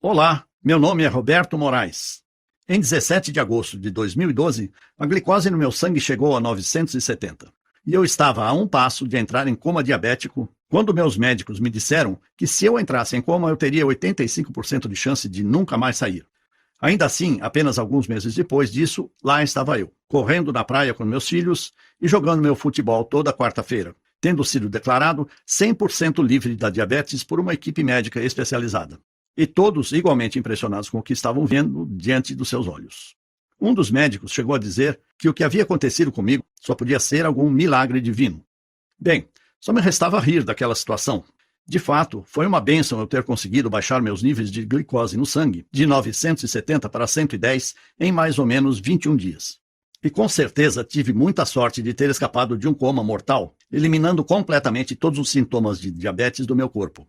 Olá, meu nome é Roberto Moraes. Em 17 de agosto de 2012, a glicose no meu sangue chegou a 970. E eu estava a um passo de entrar em coma diabético quando meus médicos me disseram que se eu entrasse em coma eu teria 85% de chance de nunca mais sair. Ainda assim, apenas alguns meses depois disso, lá estava eu, correndo na praia com meus filhos e jogando meu futebol toda quarta-feira, tendo sido declarado 100% livre da diabetes por uma equipe médica especializada. E todos igualmente impressionados com o que estavam vendo diante dos seus olhos. Um dos médicos chegou a dizer que o que havia acontecido comigo só podia ser algum milagre divino. Bem, só me restava rir daquela situação. De fato, foi uma bênção eu ter conseguido baixar meus níveis de glicose no sangue de 970 para 110 em mais ou menos 21 dias. E com certeza tive muita sorte de ter escapado de um coma mortal, eliminando completamente todos os sintomas de diabetes do meu corpo.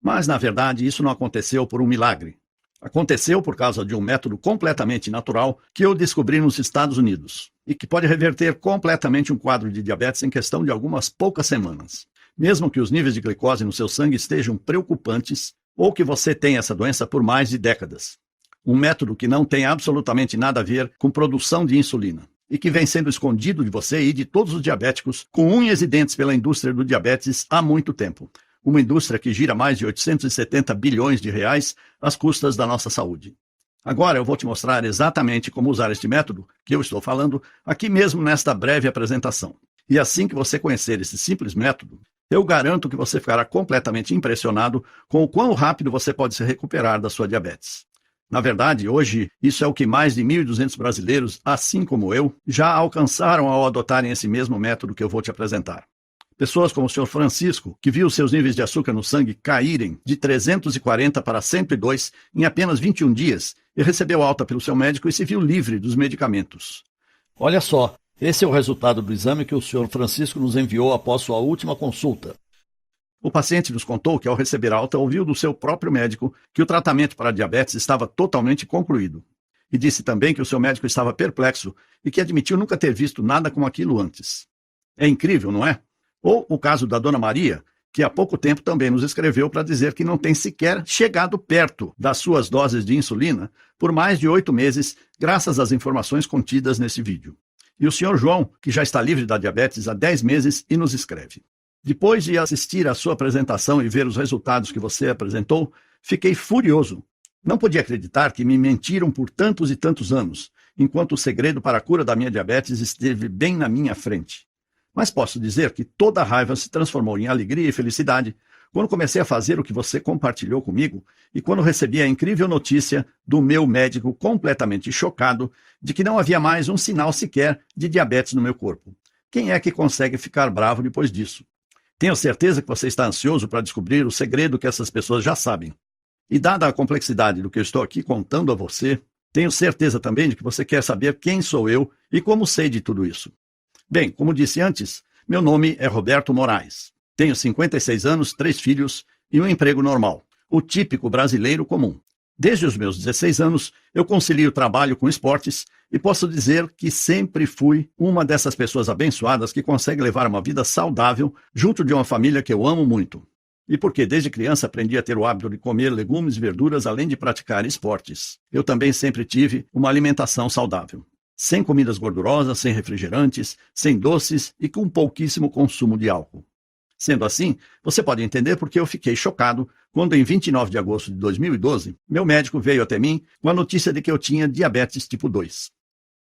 Mas, na verdade, isso não aconteceu por um milagre. Aconteceu por causa de um método completamente natural que eu descobri nos Estados Unidos e que pode reverter completamente um quadro de diabetes em questão de algumas poucas semanas. Mesmo que os níveis de glicose no seu sangue estejam preocupantes ou que você tenha essa doença por mais de décadas. Um método que não tem absolutamente nada a ver com produção de insulina e que vem sendo escondido de você e de todos os diabéticos com unhas e dentes pela indústria do diabetes há muito tempo. Uma indústria que gira mais de 870 bilhões de reais às custas da nossa saúde. Agora eu vou te mostrar exatamente como usar este método que eu estou falando aqui mesmo nesta breve apresentação. E assim que você conhecer esse simples método, eu garanto que você ficará completamente impressionado com o quão rápido você pode se recuperar da sua diabetes. Na verdade, hoje, isso é o que mais de 1.200 brasileiros, assim como eu, já alcançaram ao adotarem esse mesmo método que eu vou te apresentar. Pessoas como o Sr. Francisco, que viu seus níveis de açúcar no sangue caírem de 340 para 102 em apenas 21 dias e recebeu alta pelo seu médico e se viu livre dos medicamentos. Olha só, esse é o resultado do exame que o Sr. Francisco nos enviou após sua última consulta. O paciente nos contou que, ao receber alta, ouviu do seu próprio médico que o tratamento para a diabetes estava totalmente concluído. E disse também que o seu médico estava perplexo e que admitiu nunca ter visto nada como aquilo antes. É incrível, não é? Ou o caso da Dona Maria, que há pouco tempo também nos escreveu para dizer que não tem sequer chegado perto das suas doses de insulina por mais de 8 meses, graças às informações contidas nesse vídeo. E o Sr. João, que já está livre da diabetes há 10 meses e nos escreve. Depois de assistir à sua apresentação e ver os resultados que você apresentou, fiquei furioso. Não podia acreditar que me mentiram por tantos e tantos anos, enquanto o segredo para a cura da minha diabetes esteve bem na minha frente. Mas posso dizer que toda a raiva se transformou em alegria e felicidade quando comecei a fazer o que você compartilhou comigo e quando recebi a incrível notícia do meu médico completamente chocado de que não havia mais um sinal sequer de diabetes no meu corpo. Quem é que consegue ficar bravo depois disso? Tenho certeza que você está ansioso para descobrir o segredo que essas pessoas já sabem. E dada a complexidade do que eu estou aqui contando a você, tenho certeza também de que você quer saber quem sou eu e como sei de tudo isso. Bem, como disse antes, meu nome é Roberto Moraes. Tenho 56 anos, 3 filhos e um emprego normal, o típico brasileiro comum. Desde os meus 16 anos, eu concilio trabalho com esportes e posso dizer que sempre fui uma dessas pessoas abençoadas que consegue levar uma vida saudável junto de uma família que eu amo muito. E porque desde criança aprendi a ter o hábito de comer legumes e verduras além de praticar esportes. Eu também sempre tive uma alimentação saudável. Sem comidas gordurosas, sem refrigerantes, sem doces e com pouquíssimo consumo de álcool. Sendo assim, você pode entender por que eu fiquei chocado quando, em 29 de agosto de 2012, meu médico veio até mim com a notícia de que eu tinha diabetes tipo 2.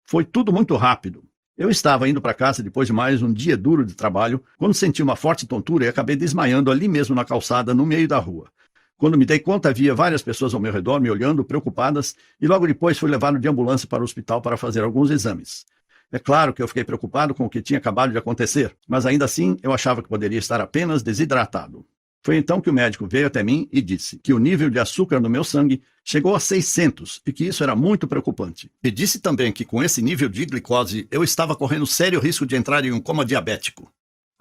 Foi tudo muito rápido. Eu estava indo para casa depois de mais um dia duro de trabalho, quando senti uma forte tontura e acabei desmaiando ali mesmo na calçada, no meio da rua. Quando me dei conta, havia várias pessoas ao meu redor me olhando, preocupadas, e logo depois fui levado de ambulância para o hospital para fazer alguns exames. É claro que eu fiquei preocupado com o que tinha acabado de acontecer, mas ainda assim eu achava que poderia estar apenas desidratado. Foi então que o médico veio até mim e disse que o nível de açúcar no meu sangue chegou a 600 e que isso era muito preocupante. E disse também que com esse nível de glicose eu estava correndo sério risco de entrar em um coma diabético.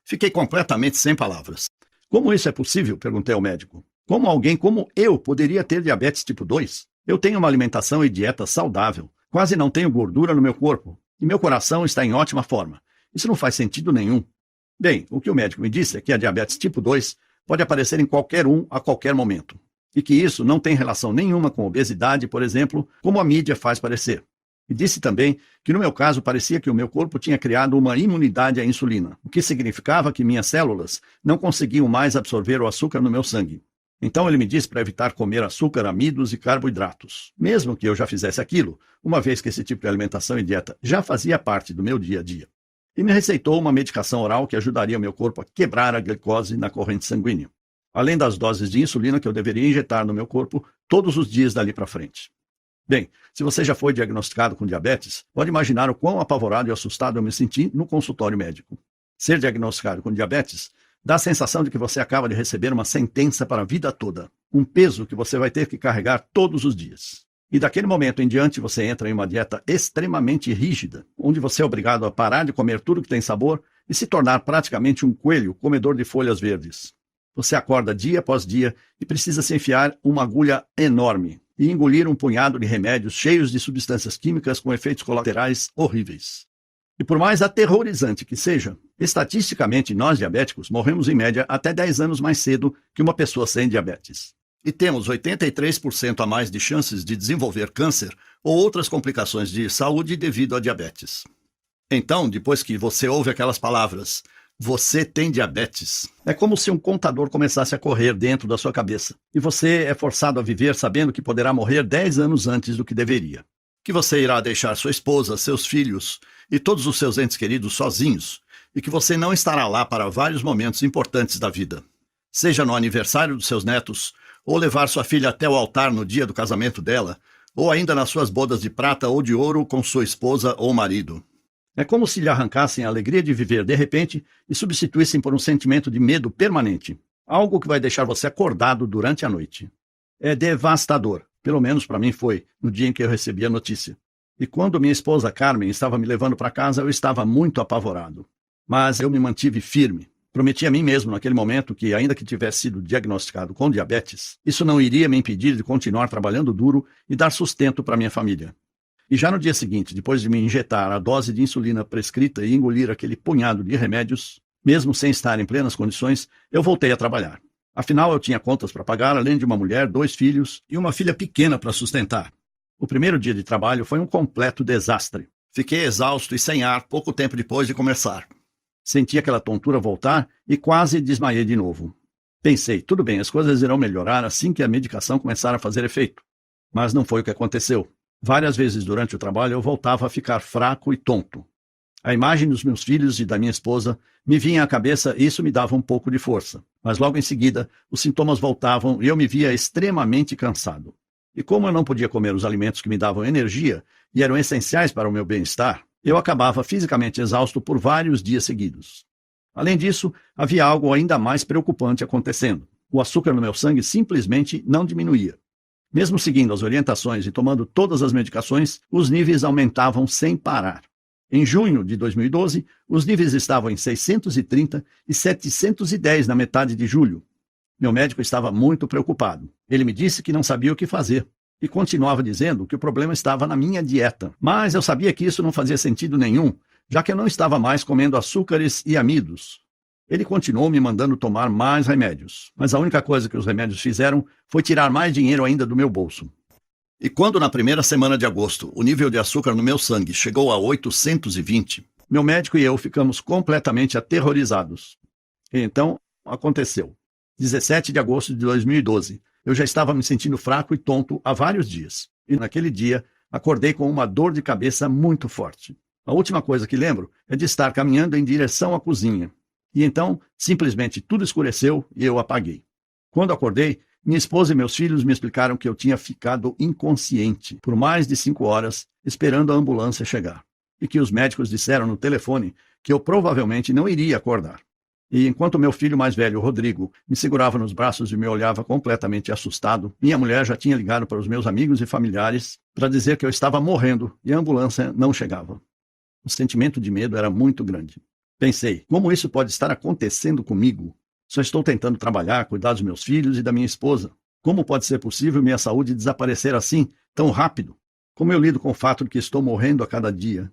Fiquei completamente sem palavras. Como isso é possível? Perguntei ao médico. Como alguém como eu poderia ter diabetes tipo 2? Eu tenho uma alimentação e dieta saudável. Quase não tenho gordura no meu corpo. E meu coração está em ótima forma. Isso não faz sentido nenhum. Bem, o que o médico me disse é que a diabetes tipo 2 pode aparecer em qualquer um a qualquer momento. e que isso não tem relação nenhuma com obesidade, por exemplo, como a mídia faz parecer. E disse também que no meu caso parecia que o meu corpo tinha criado uma imunidade à insulina, o que significava que minhas células não conseguiam mais absorver o açúcar no meu sangue. Então ele me disse para evitar comer açúcar, amidos e carboidratos, mesmo que eu já fizesse aquilo, uma vez que esse tipo de alimentação e dieta já fazia parte do meu dia a dia. E me receitou uma medicação oral que ajudaria o meu corpo a quebrar a glicose na corrente sanguínea, além das doses de insulina que eu deveria injetar no meu corpo todos os dias dali para frente. Bem, se você já foi diagnosticado com diabetes, pode imaginar o quão apavorado e assustado eu me senti no consultório médico. Ser diagnosticado com diabetes dá a sensação de que você acaba de receber uma sentença para a vida toda, um peso que você vai ter que carregar todos os dias. E daquele momento em diante você entra em uma dieta extremamente rígida, onde você é obrigado a parar de comer tudo que tem sabor e se tornar praticamente um coelho comedor de folhas verdes. Você acorda dia após dia e precisa se enfiar uma agulha enorme e engolir um punhado de remédios cheios de substâncias químicas com efeitos colaterais horríveis. E por mais aterrorizante que seja, estatisticamente nós diabéticos morremos em média até 10 anos mais cedo que uma pessoa sem diabetes. E temos 83% a mais de chances de desenvolver câncer ou outras complicações de saúde devido à diabetes. Então, depois que você ouve aquelas palavras, você tem diabetes, é como se um contador começasse a correr dentro da sua cabeça. E você é forçado a viver sabendo que poderá morrer 10 anos antes do que deveria. Que você irá deixar sua esposa, seus filhos e todos os seus entes queridos sozinhos. E que você não estará lá para vários momentos importantes da vida. Seja no aniversário dos seus netos, ou levar sua filha até o altar no dia do casamento dela, ou ainda nas suas bodas de prata ou de ouro com sua esposa ou marido. É como se lhe arrancassem a alegria de viver de repente e substituíssem por um sentimento de medo permanente, algo que vai deixar você acordado durante a noite. É devastador, pelo menos para mim foi, no dia em que eu recebi a notícia. E quando minha esposa Carmen estava me levando para casa, eu estava muito apavorado. Mas eu me mantive firme. Prometi a mim mesmo naquele momento que, ainda que tivesse sido diagnosticado com diabetes, isso não iria me impedir de continuar trabalhando duro e dar sustento para minha família. E já no dia seguinte, depois de me injetar a dose de insulina prescrita e engolir aquele punhado de remédios, mesmo sem estar em plenas condições, eu voltei a trabalhar. Afinal, eu tinha contas para pagar, além de uma mulher, 2 filhos e uma filha pequena para sustentar. O primeiro dia de trabalho foi um completo desastre. Fiquei exausto e sem ar pouco tempo depois de começar. Senti aquela tontura voltar e quase desmaiei de novo. Pensei, tudo bem, as coisas irão melhorar assim que a medicação começar a fazer efeito. Mas não foi o que aconteceu. Várias vezes durante o trabalho eu voltava a ficar fraco e tonto. A imagem dos meus filhos e da minha esposa me vinha à cabeça e isso me dava um pouco de força. Mas logo em seguida, os sintomas voltavam e eu me via extremamente cansado. E como eu não podia comer os alimentos que me davam energia e eram essenciais para o meu bem-estar, eu acabava fisicamente exausto por vários dias seguidos. Além disso, havia algo ainda mais preocupante acontecendo. O açúcar no meu sangue simplesmente não diminuía. Mesmo seguindo as orientações e tomando todas as medicações, os níveis aumentavam sem parar. Em junho de 2012, os níveis estavam em 630 e 710 na metade de julho. Meu médico estava muito preocupado. Ele me disse que não sabia o que fazer e continuava dizendo que o problema estava na minha dieta. Mas eu sabia que isso não fazia sentido nenhum, já que eu não estava mais comendo açúcares e amidos. Ele continuou me mandando tomar mais remédios, mas a única coisa que os remédios fizeram foi tirar mais dinheiro ainda do meu bolso. E quando na primeira semana de agosto o nível de açúcar no meu sangue chegou a 820, meu médico e eu ficamos completamente aterrorizados. E então aconteceu. 17 de agosto de 2012, eu já estava me sentindo fraco e tonto há vários dias. E naquele dia acordei com uma dor de cabeça muito forte. A última coisa que lembro é de estar caminhando em direção à cozinha. E então, simplesmente tudo escureceu e eu apaguei. Quando acordei, minha esposa e meus filhos me explicaram que eu tinha ficado inconsciente por mais de 5 horas, esperando a ambulância chegar. E que os médicos disseram no telefone que eu provavelmente não iria acordar. E enquanto meu filho mais velho, Rodrigo, me segurava nos braços e me olhava completamente assustado, minha mulher já tinha ligado para os meus amigos e familiares para dizer que eu estava morrendo e a ambulância não chegava. O sentimento de medo era muito grande. Pensei, como isso pode estar acontecendo comigo? Só estou tentando trabalhar, cuidar dos meus filhos e da minha esposa. Como pode ser possível minha saúde desaparecer assim, tão rápido? Como eu lido com o fato de que estou morrendo a cada dia?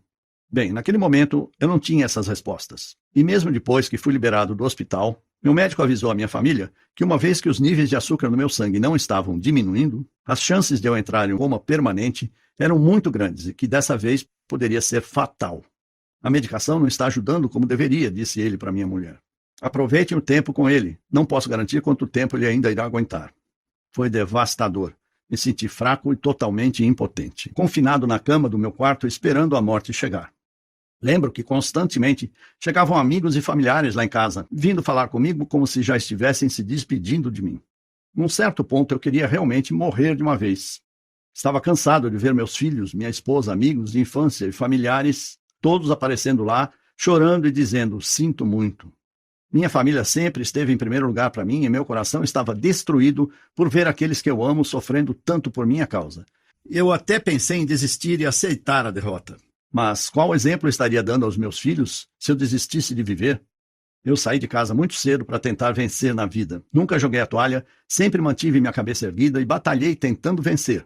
Bem, naquele momento eu não tinha essas respostas. E mesmo depois que fui liberado do hospital, meu médico avisou a minha família que uma vez que os níveis de açúcar no meu sangue não estavam diminuindo, as chances de eu entrar em um coma permanente eram muito grandes e que dessa vez poderia ser fatal. A medicação não está ajudando como deveria, disse ele para minha mulher. Aproveite o tempo com ele. Não posso garantir quanto tempo ele ainda irá aguentar. Foi devastador. Me senti fraco e totalmente impotente, confinado na cama do meu quarto esperando a morte chegar. Lembro que constantemente chegavam amigos e familiares lá em casa, vindo falar comigo como se já estivessem se despedindo de mim. Num certo ponto eu queria realmente morrer de uma vez. Estava cansado de ver meus filhos, minha esposa, amigos de infância e familiares, todos aparecendo lá, chorando e dizendo, sinto muito. Minha família sempre esteve em primeiro lugar para mim e meu coração estava destruído por ver aqueles que eu amo sofrendo tanto por minha causa. Eu até pensei em desistir e aceitar a derrota. Mas qual exemplo eu estaria dando aos meus filhos se eu desistisse de viver? Eu saí de casa muito cedo para tentar vencer na vida. Nunca joguei a toalha, sempre mantive minha cabeça erguida e batalhei tentando vencer.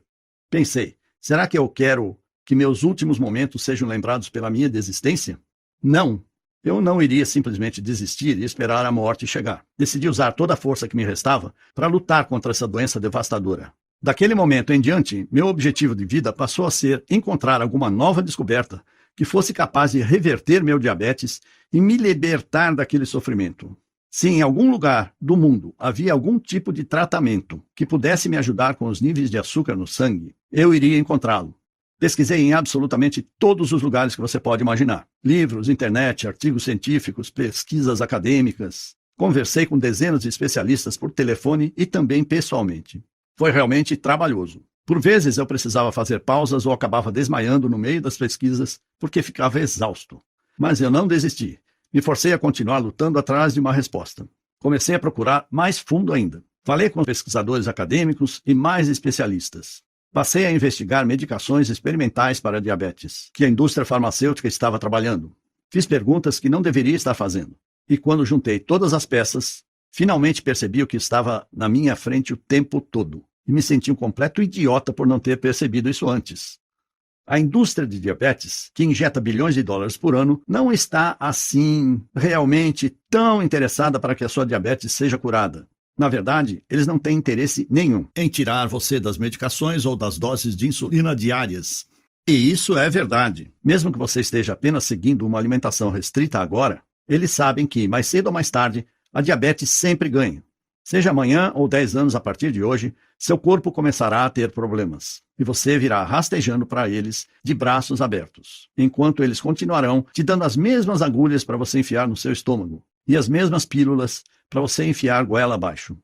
Pensei, será que eu quero que meus últimos momentos sejam lembrados pela minha desistência? Não. Eu não iria simplesmente desistir e esperar a morte chegar. Decidi usar toda a força que me restava para lutar contra essa doença devastadora. Daquele momento em diante, meu objetivo de vida passou a ser encontrar alguma nova descoberta que fosse capaz de reverter meu diabetes e me libertar daquele sofrimento. Se em algum lugar do mundo havia algum tipo de tratamento que pudesse me ajudar com os níveis de açúcar no sangue, eu iria encontrá-lo. Pesquisei em absolutamente todos os lugares que você pode imaginar. Livros, internet, artigos científicos, pesquisas acadêmicas. Conversei com dezenas de especialistas por telefone e também pessoalmente. Foi realmente trabalhoso. Por vezes eu precisava fazer pausas ou acabava desmaiando no meio das pesquisas porque ficava exausto. Mas eu não desisti. Me forcei a continuar lutando atrás de uma resposta. Comecei a procurar mais fundo ainda. Falei com pesquisadores acadêmicos e mais especialistas. Passei a investigar medicações experimentais para diabetes, que a indústria farmacêutica estava trabalhando. Fiz perguntas que não deveria estar fazendo. E quando juntei todas as peças, finalmente percebi o que estava na minha frente o tempo todo. E me senti um completo idiota por não ter percebido isso antes. A indústria de diabetes, que injeta bilhões de dólares por ano, não está, assim, realmente tão interessada para que a sua diabetes seja curada. Na verdade, eles não têm interesse nenhum em tirar você das medicações ou das doses de insulina diárias. E isso é verdade. Mesmo que você esteja apenas seguindo uma alimentação restrita agora, eles sabem que, mais cedo ou mais tarde, a diabetes sempre ganha. Seja amanhã ou 10 anos a partir de hoje, seu corpo começará a ter problemas. E você virá rastejando para eles de braços abertos, enquanto eles continuarão te dando as mesmas agulhas para você enfiar no seu estômago e as mesmas pílulas para você enfiar goela abaixo.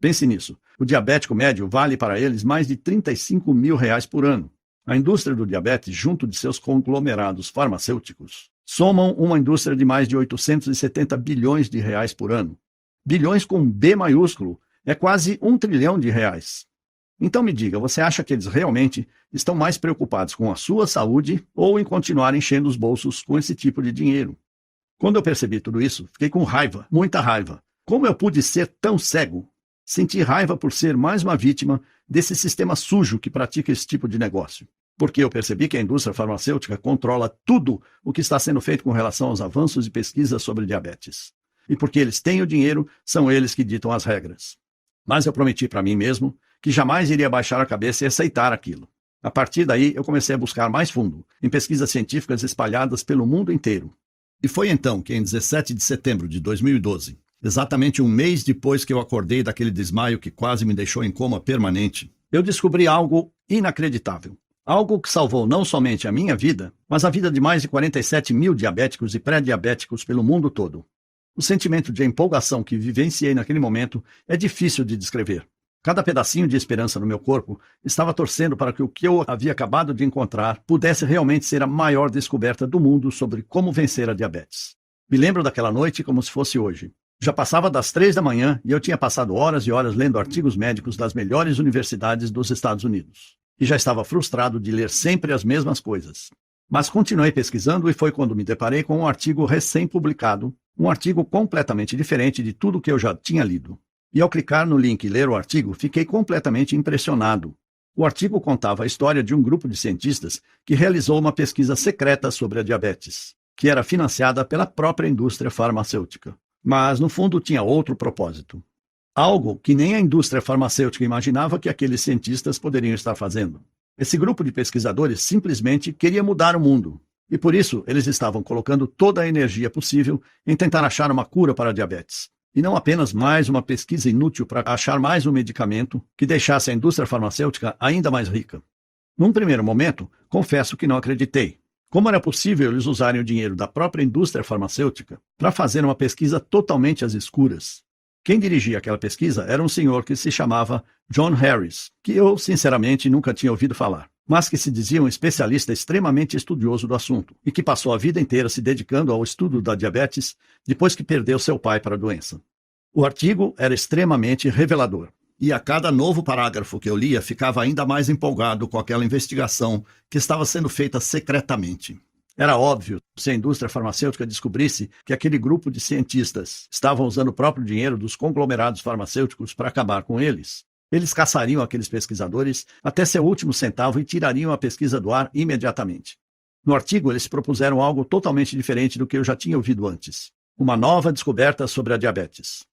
Pense nisso. O diabético médio vale para eles mais de R$35 mil por ano. A indústria do diabetes, junto de seus conglomerados farmacêuticos, somam uma indústria de mais de 870 bilhões de reais por ano. Bilhões com B maiúsculo é quase R$1 trilhão. Então me diga, você acha que eles realmente estão mais preocupados com a sua saúde ou em continuar enchendo os bolsos com esse tipo de dinheiro? Quando eu percebi tudo isso, fiquei com raiva, muita raiva. Como eu pude ser tão cego? Senti raiva por ser mais uma vítima desse sistema sujo que pratica esse tipo de negócio. Porque eu percebi que a indústria farmacêutica controla tudo o que está sendo feito com relação aos avanços e pesquisas sobre diabetes. E porque eles têm o dinheiro, são eles que ditam as regras. Mas eu prometi para mim mesmo que jamais iria baixar a cabeça e aceitar aquilo. A partir daí, eu comecei a buscar mais fundo, em pesquisas científicas espalhadas pelo mundo inteiro. E foi então que, em 17 de setembro de 2012, exatamente um mês depois que eu acordei daquele desmaio que quase me deixou em coma permanente, eu descobri algo inacreditável. Algo que salvou não somente a minha vida, mas a vida de mais de 47 mil diabéticos e pré-diabéticos pelo mundo todo. O sentimento de empolgação que vivenciei naquele momento é difícil de descrever. Cada pedacinho de esperança no meu corpo estava torcendo para que o que eu havia acabado de encontrar pudesse realmente ser a maior descoberta do mundo sobre como vencer a diabetes. Me lembro daquela noite como se fosse hoje. Já passava das 3 da manhã e eu tinha passado horas e horas lendo artigos médicos das melhores universidades dos Estados Unidos. E já estava frustrado de ler sempre as mesmas coisas. Mas continuei pesquisando e foi quando me deparei com um artigo recém-publicado, um artigo completamente diferente de tudo que eu já tinha lido. E ao clicar no link e ler o artigo, fiquei completamente impressionado. O artigo contava a história de um grupo de cientistas que realizou uma pesquisa secreta sobre a diabetes, que era financiada pela própria indústria farmacêutica. Mas, no fundo, tinha outro propósito. Algo que nem a indústria farmacêutica imaginava que aqueles cientistas poderiam estar fazendo. Esse grupo de pesquisadores simplesmente queria mudar o mundo. E por isso, eles estavam colocando toda a energia possível em tentar achar uma cura para a diabetes. E não apenas mais uma pesquisa inútil para achar mais um medicamento que deixasse a indústria farmacêutica ainda mais rica. Num primeiro momento, confesso que não acreditei. Como era possível eles usarem o dinheiro da própria indústria farmacêutica para fazer uma pesquisa totalmente às escuras? Quem dirigia aquela pesquisa era um senhor que se chamava John Harris, que eu, sinceramente, nunca tinha ouvido falar, mas que se dizia um especialista extremamente estudioso do assunto e que passou a vida inteira se dedicando ao estudo da diabetes depois que perdeu seu pai para a doença. O artigo era extremamente revelador, e a cada novo parágrafo que eu lia ficava ainda mais empolgado com aquela investigação que estava sendo feita secretamente. Era óbvio, se a indústria farmacêutica descobrisse que aquele grupo de cientistas estavam usando o próprio dinheiro dos conglomerados farmacêuticos para acabar com eles, eles caçariam aqueles pesquisadores até seu último centavo e tirariam a pesquisa do ar imediatamente. No artigo, eles propuseram algo totalmente diferente do que eu já tinha ouvido antes: uma nova descoberta sobre a diabetes.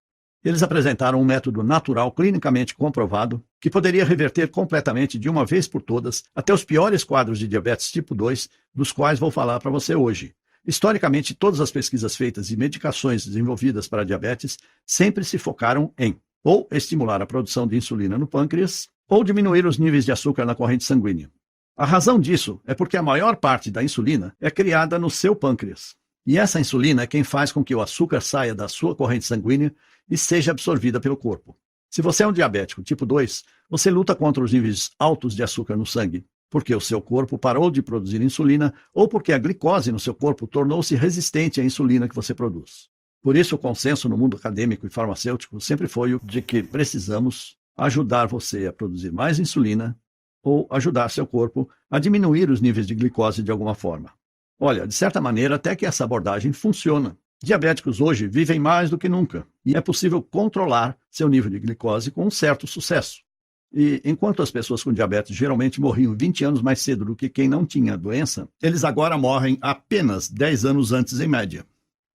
Eles apresentaram um método natural clinicamente comprovado que poderia reverter completamente, de uma vez por todas, até os piores quadros de diabetes tipo 2, dos quais vou falar para você hoje. Historicamente, todas as pesquisas feitas e medicações desenvolvidas para a diabetes sempre se focaram em ou estimular a produção de insulina no pâncreas ou diminuir os níveis de açúcar na corrente sanguínea. A razão disso é porque a maior parte da insulina é criada no seu pâncreas. E essa insulina é quem faz com que o açúcar saia da sua corrente sanguínea e seja absorvida pelo corpo. Se você é um diabético tipo 2, você luta contra os níveis altos de açúcar no sangue, porque o seu corpo parou de produzir insulina ou porque a glicose no seu corpo tornou-se resistente à insulina que você produz. Por isso, o consenso no mundo acadêmico e farmacêutico sempre foi o de que precisamos ajudar você a produzir mais insulina ou ajudar seu corpo a diminuir os níveis de glicose de alguma forma. Olha, de certa maneira, até que essa abordagem funciona. Diabéticos hoje vivem mais do que nunca, e é possível controlar seu nível de glicose com um certo sucesso. E enquanto as pessoas com diabetes geralmente morriam 20 anos mais cedo do que quem não tinha a doença, eles agora morrem apenas 10 anos antes em média.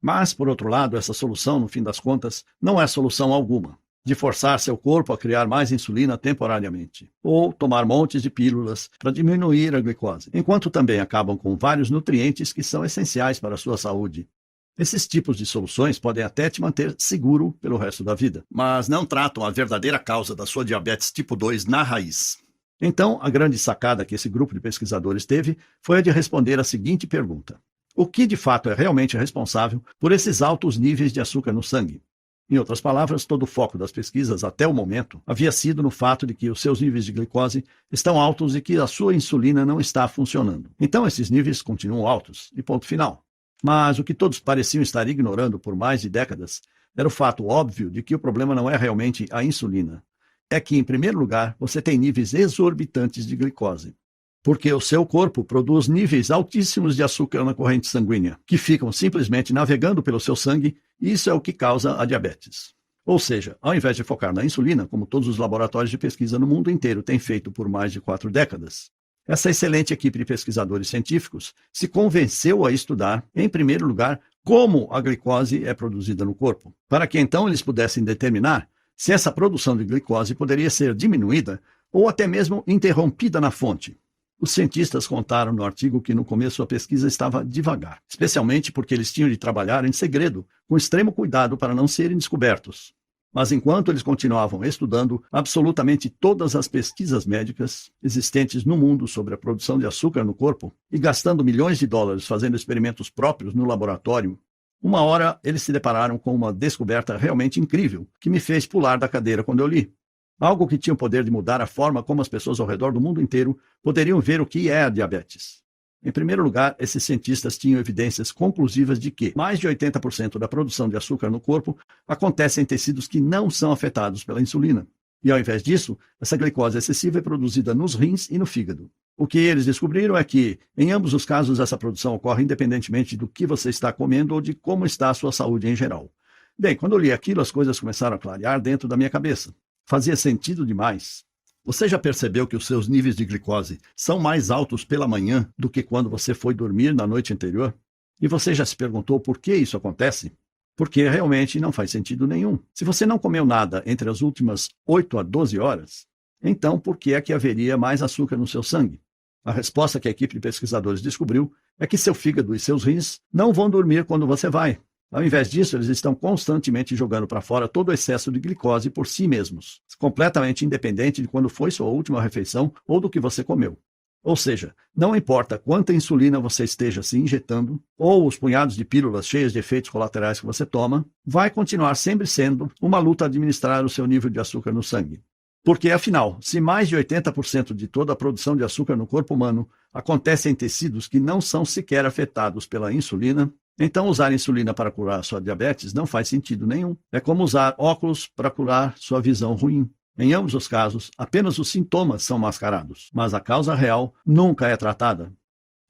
Mas, por outro lado, essa solução, no fim das contas, não é solução alguma. De forçar seu corpo a criar mais insulina temporariamente, ou tomar montes de pílulas para diminuir a glicose, enquanto também acabam com vários nutrientes que são essenciais para a sua saúde. Esses tipos de soluções podem até te manter seguro pelo resto da vida, mas não tratam a verdadeira causa da sua diabetes tipo 2 na raiz. Então, a grande sacada que esse grupo de pesquisadores teve foi a de responder a seguinte pergunta: o que de fato é realmente responsável por esses altos níveis de açúcar no sangue? Em outras palavras, todo o foco das pesquisas até o momento havia sido no fato de que os seus níveis de glicose estão altos e que a sua insulina não está funcionando. Então, esses níveis continuam altos, e ponto final. Mas o que todos pareciam estar ignorando por mais de décadas era o fato óbvio de que o problema não é realmente a insulina. É que, em primeiro lugar, você tem níveis exorbitantes de glicose, porque o seu corpo produz níveis altíssimos de açúcar na corrente sanguínea, que ficam simplesmente navegando pelo seu sangue, e isso é o que causa a diabetes. Ou seja, ao invés de focar na insulina, como todos os laboratórios de pesquisa no mundo inteiro têm feito por mais de 4 décadas, essa excelente equipe de pesquisadores científicos se convenceu a estudar, em primeiro lugar, como a glicose é produzida no corpo, para que então eles pudessem determinar se essa produção de glicose poderia ser diminuída ou até mesmo interrompida na fonte. Os cientistas contaram no artigo que no começo a pesquisa estava devagar, especialmente porque eles tinham de trabalhar em segredo, com extremo cuidado para não serem descobertos. Mas enquanto eles continuavam estudando absolutamente todas as pesquisas médicas existentes no mundo sobre a produção de açúcar no corpo e gastando milhões de dólares fazendo experimentos próprios no laboratório, uma hora eles se depararam com uma descoberta realmente incrível que me fez pular da cadeira quando eu li. Algo que tinha o poder de mudar a forma como as pessoas ao redor do mundo inteiro poderiam ver o que é a diabetes. Em primeiro lugar, esses cientistas tinham evidências conclusivas de que mais de 80% da produção de açúcar no corpo acontece em tecidos que não são afetados pela insulina. E ao invés disso, essa glicose excessiva é produzida nos rins e no fígado. O que eles descobriram é que, em ambos os casos, essa produção ocorre independentemente do que você está comendo ou de como está a sua saúde em geral. Bem, quando eu li aquilo, as coisas começaram a clarear dentro da minha cabeça. Fazia sentido demais. Você já percebeu que os seus níveis de glicose são mais altos pela manhã do que quando você foi dormir na noite anterior? E você já se perguntou por que isso acontece? Porque realmente não faz sentido nenhum. Se você não comeu nada entre as últimas 8 a 12 horas, então por que é que haveria mais açúcar no seu sangue? A resposta que a equipe de pesquisadores descobriu é que seu fígado e seus rins não vão dormir quando você vai. Ao invés disso, eles estão constantemente jogando para fora todo o excesso de glicose por si mesmos, completamente independente de quando foi sua última refeição ou do que você comeu. Ou seja, não importa quanta insulina você esteja se injetando, ou os punhados de pílulas cheias de efeitos colaterais que você toma, vai continuar sempre sendo uma luta administrar o seu nível de açúcar no sangue. Porque, afinal, se mais de 80% de toda a produção de açúcar no corpo humano acontece em tecidos que não são sequer afetados pela insulina, então usar insulina para curar sua diabetes não faz sentido nenhum. É como usar óculos para curar sua visão ruim. Em ambos os casos, apenas os sintomas são mascarados, mas a causa real nunca é tratada.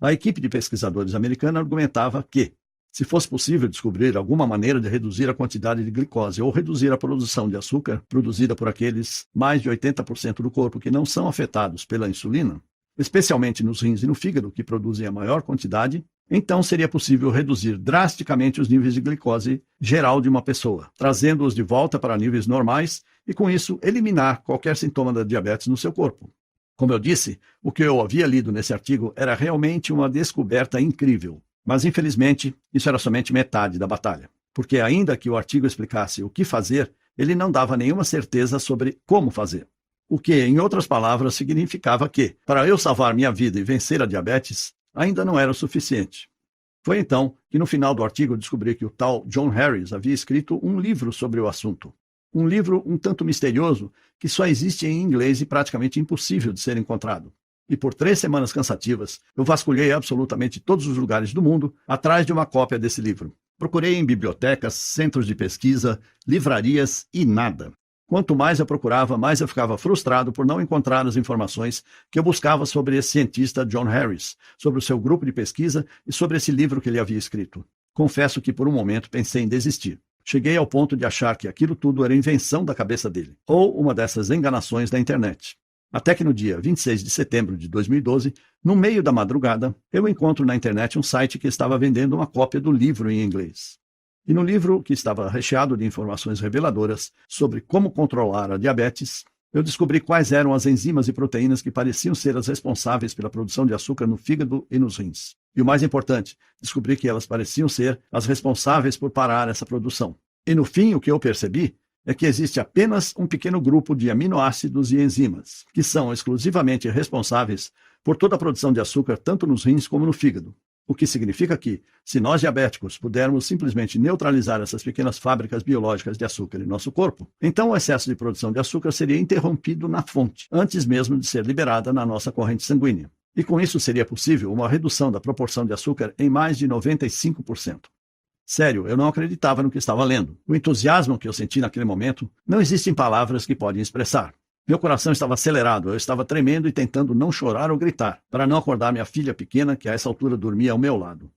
A equipe de pesquisadores americana argumentava que, se fosse possível descobrir alguma maneira de reduzir a quantidade de glicose ou reduzir a produção de açúcar produzida por aqueles mais de 80% do corpo que não são afetados pela insulina, especialmente nos rins e no fígado, que produzem a maior quantidade, então seria possível reduzir drasticamente os níveis de glicose geral de uma pessoa, trazendo-os de volta para níveis normais e, com isso, eliminar qualquer sintoma da diabetes no seu corpo. Como eu disse, o que eu havia lido nesse artigo era realmente uma descoberta incrível. Mas, infelizmente, isso era somente metade da batalha. Porque, ainda que o artigo explicasse o que fazer, ele não dava nenhuma certeza sobre como fazer. O que, em outras palavras, significava que, para eu salvar minha vida e vencer a diabetes, ainda não era o suficiente. Foi então que, no final do artigo, eu descobri que o tal John Harris havia escrito um livro sobre o assunto. Um livro um tanto misterioso que só existe em inglês e praticamente impossível de ser encontrado. E por 3 semanas cansativas, eu vasculhei absolutamente todos os lugares do mundo atrás de uma cópia desse livro. Procurei em bibliotecas, centros de pesquisa, livrarias e nada. Quanto mais eu procurava, mais eu ficava frustrado por não encontrar as informações que eu buscava sobre esse cientista John Harris, sobre o seu grupo de pesquisa e sobre esse livro que ele havia escrito. Confesso que por um momento pensei em desistir. Cheguei ao ponto de achar que aquilo tudo era invenção da cabeça dele, ou uma dessas enganações da internet. Até que no dia 26 de setembro de 2012, no meio da madrugada, eu encontro na internet um site que estava vendendo uma cópia do livro em inglês. E no livro, que estava recheado de informações reveladoras sobre como controlar a diabetes, eu descobri quais eram as enzimas e proteínas que pareciam ser as responsáveis pela produção de açúcar no fígado e nos rins. E o mais importante, descobri que elas pareciam ser as responsáveis por parar essa produção. E no fim, o que eu percebi é que existe apenas um pequeno grupo de aminoácidos e enzimas, que são exclusivamente responsáveis por toda a produção de açúcar tanto nos rins como no fígado. O que significa que, se nós diabéticos pudermos simplesmente neutralizar essas pequenas fábricas biológicas de açúcar em nosso corpo, então o excesso de produção de açúcar seria interrompido na fonte, antes mesmo de ser liberada na nossa corrente sanguínea. E com isso seria possível uma redução da proporção de açúcar em mais de 95%. Sério, eu não acreditava no que estava lendo. O entusiasmo que eu senti naquele momento não existem palavras que podem expressar. Meu coração estava acelerado, eu estava tremendo e tentando não chorar ou gritar, para não acordar minha filha pequena, que a essa altura dormia ao meu lado.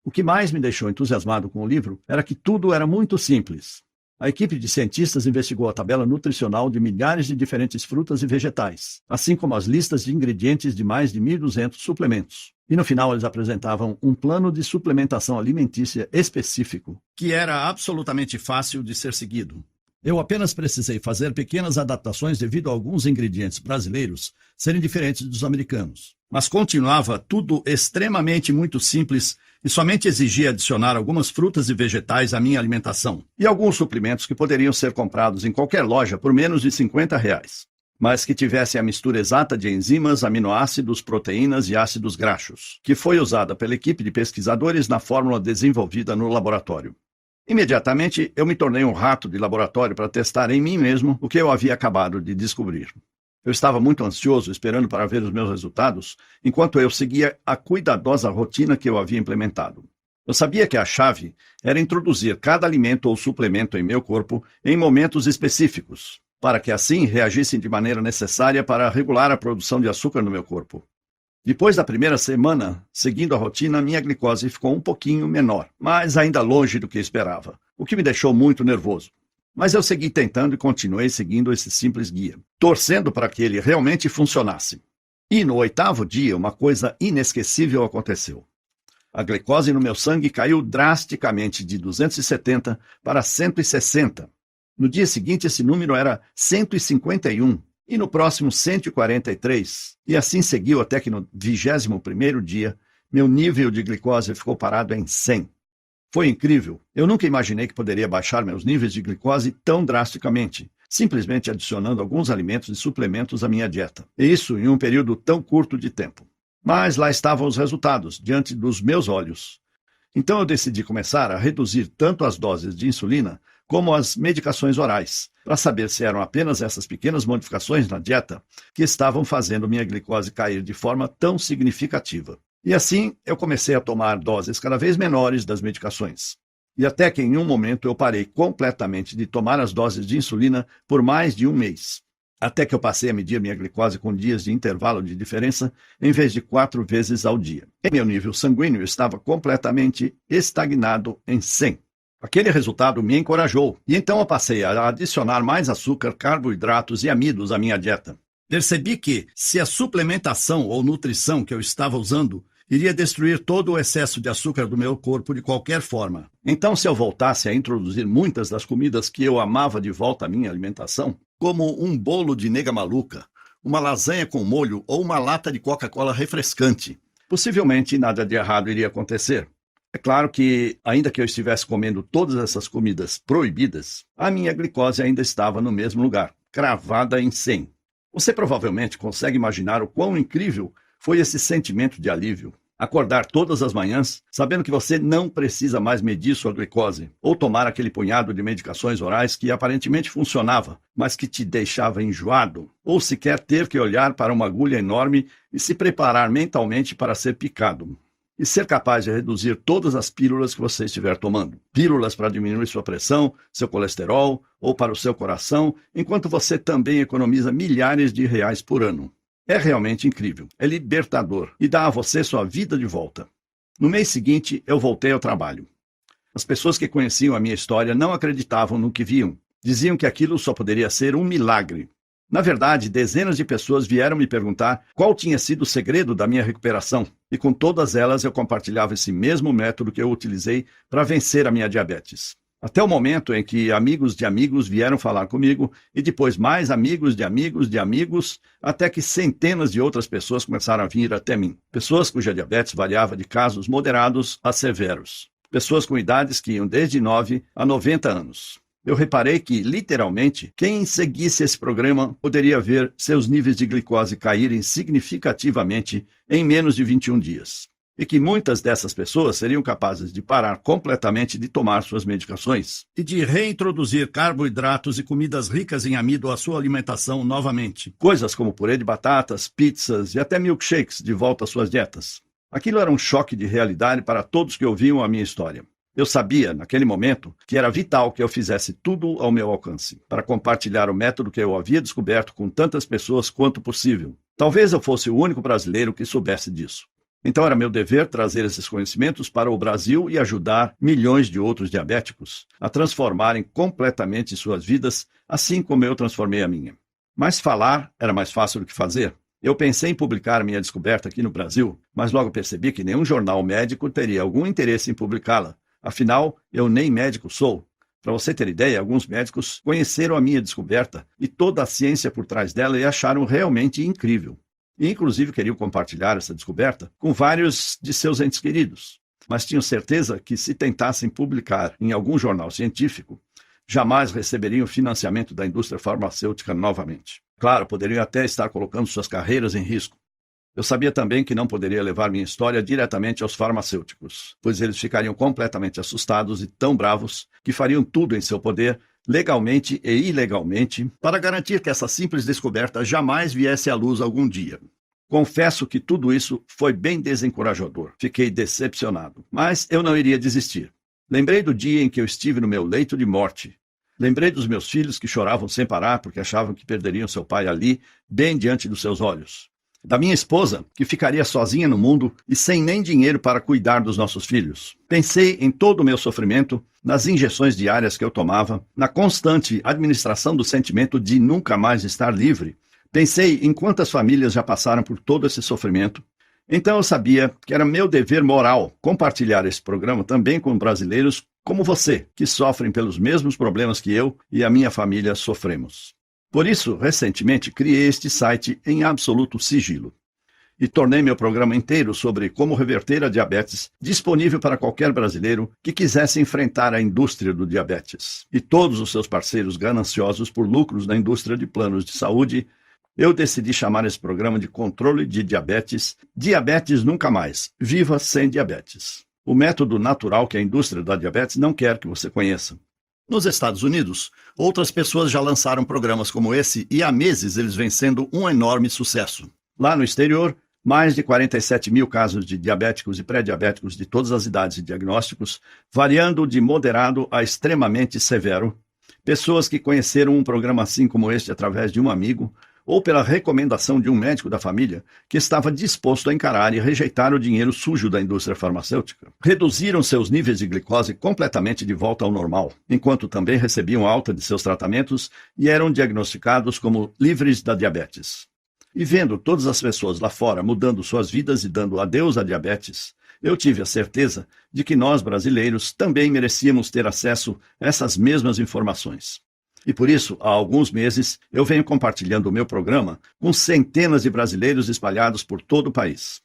O que mais me deixou entusiasmado com o livro era que tudo era muito simples. A equipe de cientistas investigou a tabela nutricional de milhares de diferentes frutas e vegetais, assim como as listas de ingredientes de mais de 1.200 suplementos. E no final eles apresentavam um plano de suplementação alimentícia específico, que era absolutamente fácil de ser seguido. Eu apenas precisei fazer pequenas adaptações devido a alguns ingredientes brasileiros serem diferentes dos americanos. Mas continuava tudo extremamente muito simples e somente exigia adicionar algumas frutas e vegetais à minha alimentação e alguns suplementos que poderiam ser comprados em qualquer loja por menos de R$50, mas que tivessem a mistura exata de enzimas, aminoácidos, proteínas e ácidos graxos, que foi usada pela equipe de pesquisadores na fórmula desenvolvida no laboratório. Imediatamente, eu me tornei um rato de laboratório para testar em mim mesmo o que eu havia acabado de descobrir. Eu estava muito ansioso, esperando para ver os meus resultados, enquanto eu seguia a cuidadosa rotina que eu havia implementado. Eu sabia que a chave era introduzir cada alimento ou suplemento em meu corpo em momentos específicos, para que assim reagissem de maneira necessária para regular a produção de açúcar no meu corpo. Depois da primeira semana, seguindo a rotina, minha glicose ficou um pouquinho menor, mas ainda longe do que esperava, o que me deixou muito nervoso. Mas eu segui tentando e continuei seguindo esse simples guia, torcendo para que ele realmente funcionasse. E no 8º dia, uma coisa inesquecível aconteceu. A glicose no meu sangue caiu drasticamente de 270 para 160. No dia seguinte, esse número era 151 e no próximo 143. E assim seguiu até que no 21º dia, meu nível de glicose ficou parado em 100. Foi incrível. Eu nunca imaginei que poderia baixar meus níveis de glicose tão drasticamente, simplesmente adicionando alguns alimentos e suplementos à minha dieta. E isso em um período tão curto de tempo. Mas lá estavam os resultados, diante dos meus olhos. Então eu decidi começar a reduzir tanto as doses de insulina como as medicações orais, para saber se eram apenas essas pequenas modificações na dieta que estavam fazendo minha glicose cair de forma tão significativa. E assim eu comecei a tomar doses cada vez menores das medicações. E até que em um momento eu parei completamente de tomar as doses de insulina por mais de um mês. Até que eu passei a medir minha glicose com dias de intervalo de diferença, em vez de 4 vezes ao dia. E meu nível sanguíneo estava completamente estagnado em 100. Aquele resultado me encorajou, e então eu passei a adicionar mais açúcar, carboidratos e amidos à minha dieta. Percebi que, se a suplementação ou nutrição que eu estava usando iria destruir todo o excesso de açúcar do meu corpo de qualquer forma. Então, se eu voltasse a introduzir muitas das comidas que eu amava de volta à minha alimentação, como um bolo de nega maluca, uma lasanha com molho ou uma lata de Coca-Cola refrescante, possivelmente nada de errado iria acontecer. É claro que, ainda que eu estivesse comendo todas essas comidas proibidas, a minha glicose ainda estava no mesmo lugar, cravada em 100. Você provavelmente consegue imaginar o quão incrível foi esse sentimento de alívio. Acordar todas as manhãs sabendo que você não precisa mais medir sua glicose ou tomar aquele punhado de medicações orais que aparentemente funcionava, mas que te deixava enjoado, ou sequer ter que olhar para uma agulha enorme e se preparar mentalmente para ser picado. E ser capaz de reduzir todas as pílulas que você estiver tomando. Pílulas para diminuir sua pressão, seu colesterol ou para o seu coração, enquanto você também economiza milhares de reais por ano. É realmente incrível, é libertador e dá a você sua vida de volta. No mês seguinte, eu voltei ao trabalho. As pessoas que conheciam a minha história não acreditavam no que viam. Diziam que aquilo só poderia ser um milagre. Na verdade, dezenas de pessoas vieram me perguntar qual tinha sido o segredo da minha recuperação, e com todas elas eu compartilhava esse mesmo método que eu utilizei para vencer a minha diabetes. Até o momento em que amigos de amigos vieram falar comigo, e depois mais amigos de amigos de amigos, até que centenas de outras pessoas começaram a vir até mim. Pessoas cuja diabetes variava de casos moderados a severos. Pessoas com idades que iam desde 9 a 90 anos. Eu reparei que, literalmente, quem seguisse esse programa poderia ver seus níveis de glicose caírem significativamente em menos de 21 dias. E que muitas dessas pessoas seriam capazes de parar completamente de tomar suas medicações e de reintroduzir carboidratos e comidas ricas em amido à sua alimentação novamente. Coisas como purê de batatas, pizzas e até milkshakes de volta às suas dietas. Aquilo era um choque de realidade para todos que ouviam a minha história. Eu sabia, naquele momento, que era vital que eu fizesse tudo ao meu alcance, para compartilhar o método que eu havia descoberto com tantas pessoas quanto possível. Talvez eu fosse o único brasileiro que soubesse disso. Então era meu dever trazer esses conhecimentos para o Brasil e ajudar milhões de outros diabéticos a transformarem completamente suas vidas, assim como eu transformei a minha. Mas falar era mais fácil do que fazer. Eu pensei em publicar minha descoberta aqui no Brasil, mas logo percebi que nenhum jornal médico teria algum interesse em publicá-la. Afinal, eu nem médico sou. Para você ter ideia, alguns médicos conheceram a minha descoberta e toda a ciência por trás dela e acharam realmente incrível. E, inclusive, queriam compartilhar essa descoberta com vários de seus entes queridos. Mas tinham certeza que, se tentassem publicar em algum jornal científico, jamais receberiam financiamento da indústria farmacêutica novamente. Claro, poderiam até estar colocando suas carreiras em risco. Eu sabia também que não poderia levar minha história diretamente aos farmacêuticos, pois eles ficariam completamente assustados e tão bravos que fariam tudo em seu poder, legalmente e ilegalmente, para garantir que essa simples descoberta jamais viesse à luz algum dia. Confesso que tudo isso foi bem desencorajador. Fiquei decepcionado, mas eu não iria desistir. Lembrei do dia em que eu estive no meu leito de morte. Lembrei dos meus filhos que choravam sem parar porque achavam que perderiam seu pai ali, bem diante dos seus olhos. Da minha esposa, que ficaria sozinha no mundo e sem nem dinheiro para cuidar dos nossos filhos. Pensei em todo o meu sofrimento, nas injeções diárias que eu tomava, na constante administração do sentimento de nunca mais estar livre. Pensei em quantas famílias já passaram por todo esse sofrimento. Então eu sabia que era meu dever moral compartilhar esse programa também com brasileiros como você, que sofrem pelos mesmos problemas que eu e a minha família sofremos. Por isso, recentemente, criei este site em absoluto sigilo e tornei meu programa inteiro sobre como reverter a diabetes disponível para qualquer brasileiro que quisesse enfrentar a indústria do diabetes e todos os seus parceiros gananciosos por lucros na indústria de planos de saúde. Eu decidi chamar esse programa de Controle de Diabetes, Diabetes Nunca Mais, Viva Sem Diabetes. O método natural que a indústria da diabetes não quer que você conheça. Nos Estados Unidos, outras pessoas já lançaram programas como esse e há meses eles vêm sendo um enorme sucesso. Lá no exterior, mais de 47 mil casos de diabéticos e pré-diabéticos de todas as idades e diagnósticos, variando de moderado a extremamente severo. Pessoas que conheceram um programa assim como este através de um amigo ou pela recomendação de um médico da família que estava disposto a encarar e rejeitar o dinheiro sujo da indústria farmacêutica. Reduziram seus níveis de glicose completamente de volta ao normal, enquanto também recebiam alta de seus tratamentos e eram diagnosticados como livres da diabetes. E vendo todas as pessoas lá fora mudando suas vidas e dando adeus à diabetes, eu tive a certeza de que nós, brasileiros, também merecíamos ter acesso a essas mesmas informações. E por isso, há alguns meses, eu venho compartilhando o meu programa com centenas de brasileiros espalhados por todo o país.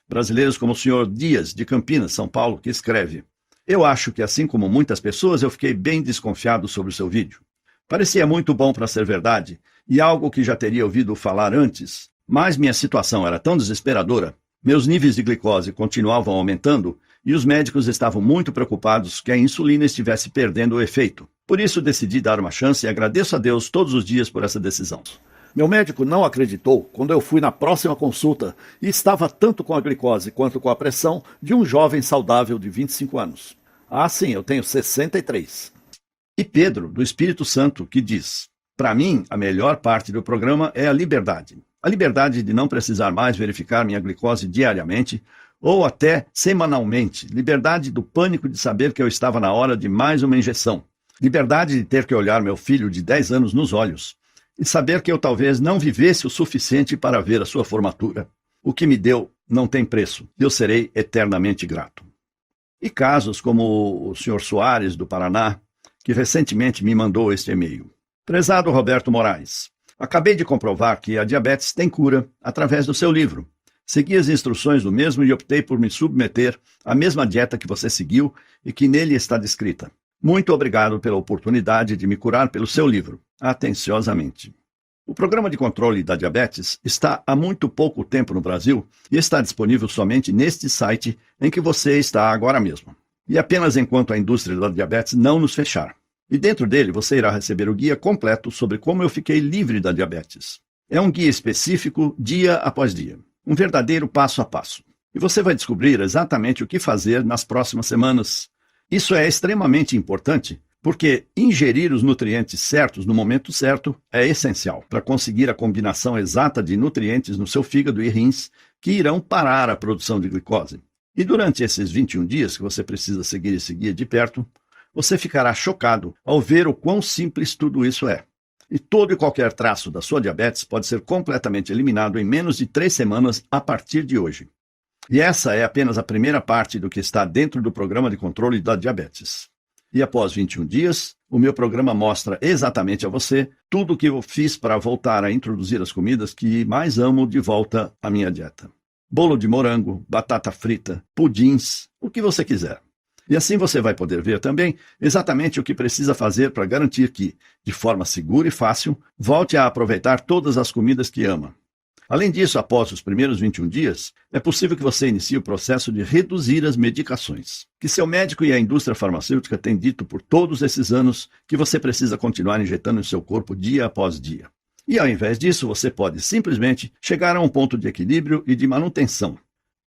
Brasileiros como o senhor Dias, de Campinas, São Paulo, que escreve: eu acho que, assim como muitas pessoas, eu fiquei bem desconfiado sobre o seu vídeo. Parecia muito bom para ser verdade, e algo que já teria ouvido falar antes, mas minha situação era tão desesperadora, meus níveis de glicose continuavam aumentando, e os médicos estavam muito preocupados que a insulina estivesse perdendo o efeito. Por isso decidi dar uma chance e agradeço a Deus todos os dias por essa decisão. Meu médico não acreditou quando eu fui na próxima consulta e estava tanto com a glicose quanto com a pressão de um jovem saudável de 25 anos. Ah, sim, eu tenho 63. E Pedro, do Espírito Santo, que diz: para mim, a melhor parte do programa é a liberdade. A liberdade de não precisar mais verificar minha glicose diariamente ou até semanalmente. Liberdade do pânico de saber que eu estava na hora de mais uma injeção. Liberdade de ter que olhar meu filho de 10 anos nos olhos e saber que eu talvez não vivesse o suficiente para ver a sua formatura. O que me deu não tem preço. Eu serei eternamente grato. E casos como o Sr. Soares, do Paraná, que recentemente me mandou este e-mail. Prezado Roberto Moraes, acabei de comprovar que a diabetes tem cura através do seu livro. Segui as instruções do mesmo e optei por me submeter à mesma dieta que você seguiu e que nele está descrita. Muito obrigado pela oportunidade de me curar pelo seu livro. Atenciosamente. O programa de controle da diabetes está há muito pouco tempo no Brasil e está disponível somente neste site em que você está agora mesmo. E apenas enquanto a indústria da diabetes não nos fechar. E dentro dele você irá receber o guia completo sobre como eu fiquei livre da diabetes. É um guia específico dia após dia. Um verdadeiro passo a passo. E você vai descobrir exatamente o que fazer nas próximas semanas. Isso é extremamente importante, porque ingerir os nutrientes certos no momento certo é essencial para conseguir a combinação exata de nutrientes no seu fígado e rins que irão parar a produção de glicose. E durante esses 21 dias que você precisa seguir esse guia de perto, você ficará chocado ao ver o quão simples tudo isso é. E todo e qualquer traço da sua diabetes pode ser completamente eliminado em menos de 3 semanas a partir de hoje. E essa é apenas a primeira parte do que está dentro do programa de controle da diabetes. E após 21 dias, o meu programa mostra exatamente a você tudo o que eu fiz para voltar a introduzir as comidas que mais amo de volta à minha dieta. Bolo de morango, batata frita, pudins, o que você quiser. E assim você vai poder ver também exatamente o que precisa fazer para garantir que, de forma segura e fácil, volte a aproveitar todas as comidas que ama. Além disso, após os primeiros 21 dias, é possível que você inicie o processo de reduzir as medicações, que seu médico e a indústria farmacêutica têm dito por todos esses anos que você precisa continuar injetando em seu corpo dia após dia. E ao invés disso, você pode simplesmente chegar a um ponto de equilíbrio e de manutenção.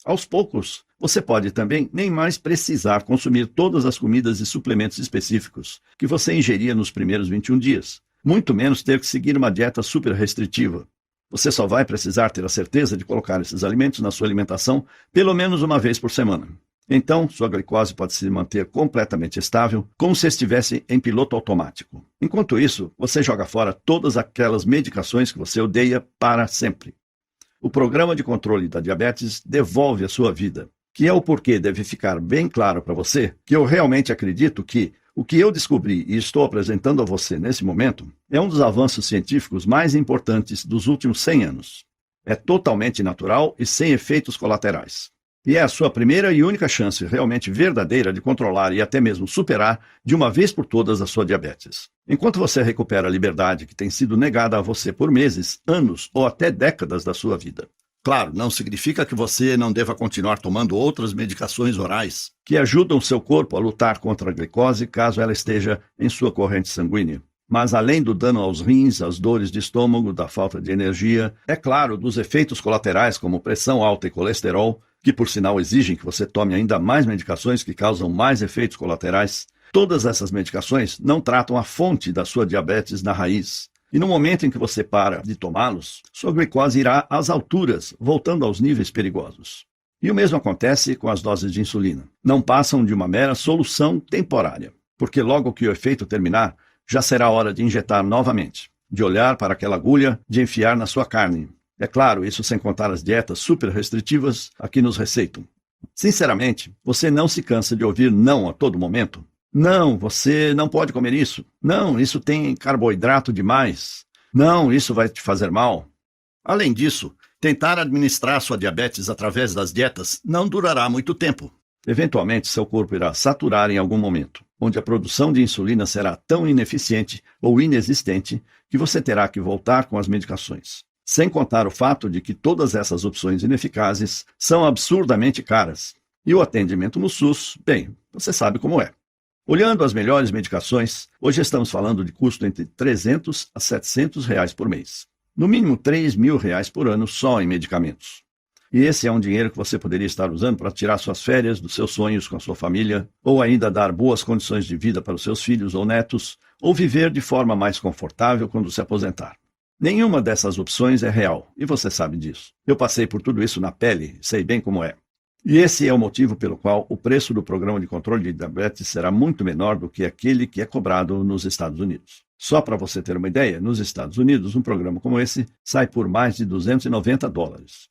Aos poucos, você pode também nem mais precisar consumir todas as comidas e suplementos específicos que você ingeria nos primeiros 21 dias, muito menos ter que seguir uma dieta super restritiva. Você só vai precisar ter a certeza de colocar esses alimentos na sua alimentação pelo menos uma vez por semana. Então, sua glicose pode se manter completamente estável, como se estivesse em piloto automático. Enquanto isso, você joga fora todas aquelas medicações que você odeia para sempre. O programa de controle da diabetes devolve a sua vida, que é o porquê deve ficar bem claro para você que eu realmente acredito que o que eu descobri e estou apresentando a você nesse momento é um dos avanços científicos mais importantes dos últimos 100 anos. É totalmente natural e sem efeitos colaterais. E é a sua primeira e única chance realmente verdadeira de controlar e até mesmo superar de uma vez por todas a sua diabetes. Enquanto você recupera a liberdade que tem sido negada a você por meses, anos ou até décadas da sua vida. Claro, não significa que você não deva continuar tomando outras medicações orais que ajudam seu corpo a lutar contra a glicose caso ela esteja em sua corrente sanguínea. Mas além do dano aos rins, às dores de estômago, da falta de energia, é claro, dos efeitos colaterais como pressão alta e colesterol, que por sinal exigem que você tome ainda mais medicações que causam mais efeitos colaterais, todas essas medicações não tratam a fonte da sua diabetes na raiz. E no momento em que você para de tomá-los, sua glicose irá às alturas, voltando aos níveis perigosos. E o mesmo acontece com as doses de insulina. Não passam de uma mera solução temporária, porque logo que o efeito terminar, já será hora de injetar novamente, de olhar para aquela agulha, de enfiar na sua carne. É claro, isso sem contar as dietas super restritivas a que nos receitam. Sinceramente, você não se cansa de ouvir não a todo momento? Não, você não pode comer isso. Não, isso tem carboidrato demais. Não, isso vai te fazer mal. Além disso, tentar administrar sua diabetes através das dietas não durará muito tempo. Eventualmente, seu corpo irá saturar em algum momento, onde a produção de insulina será tão ineficiente ou inexistente que você terá que voltar com as medicações. Sem contar o fato de que todas essas opções ineficazes são absurdamente caras. E o atendimento no SUS, bem, você sabe como é. Olhando as melhores medicações, hoje estamos falando de custo entre R$300 a R$700 por mês. No mínimo R$3.000 por ano só em medicamentos. E esse é um dinheiro que você poderia estar usando para tirar suas férias dos seus sonhos com a sua família, ou ainda dar boas condições de vida para os seus filhos ou netos, ou viver de forma mais confortável quando se aposentar. Nenhuma dessas opções é real, e você sabe disso. Eu passei por tudo isso na pele, sei bem como é. E esse é o motivo pelo qual o preço do programa de controle de diabetes será muito menor do que aquele que é cobrado nos Estados Unidos. Só para você ter uma ideia, nos Estados Unidos, um programa como esse sai por mais de $290,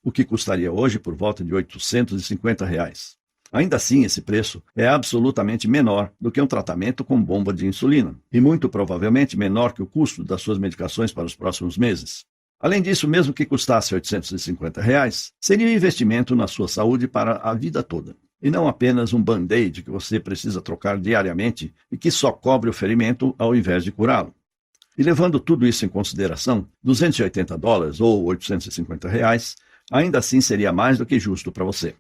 o que custaria hoje por volta de R$850. Ainda assim, esse preço é absolutamente menor do que um tratamento com bomba de insulina, e muito provavelmente menor que o custo das suas medicações para os próximos meses. Além disso, mesmo que custasse R$850, seria um investimento na sua saúde para a vida toda, e não apenas um band-aid que você precisa trocar diariamente e que só cobre o ferimento ao invés de curá-lo. E levando tudo isso em consideração, $280 ou R$850 ainda assim seria mais do que justo para você.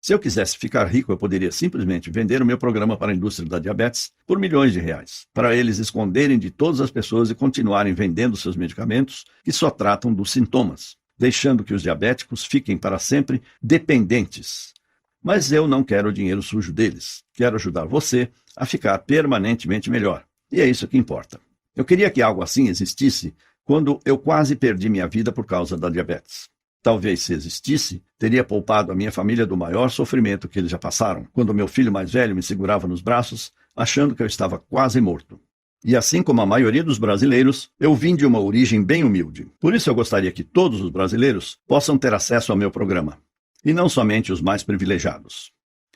Se eu quisesse ficar rico, eu poderia simplesmente vender o meu programa para a indústria da diabetes por milhões de reais, para eles esconderem de todas as pessoas e continuarem vendendo seus medicamentos que só tratam dos sintomas, deixando que os diabéticos fiquem para sempre dependentes. Mas eu não quero o dinheiro sujo deles. Quero ajudar você a ficar permanentemente melhor. E é isso que importa. Eu queria que algo assim existisse quando eu quase perdi minha vida por causa da diabetes. Talvez, se existisse, teria poupado a minha família do maior sofrimento que eles já passaram, quando meu filho mais velho me segurava nos braços, achando que eu estava quase morto. E assim como a maioria dos brasileiros, eu vim de uma origem bem humilde. Por isso eu gostaria que todos os brasileiros possam ter acesso ao meu programa, e não somente os mais privilegiados.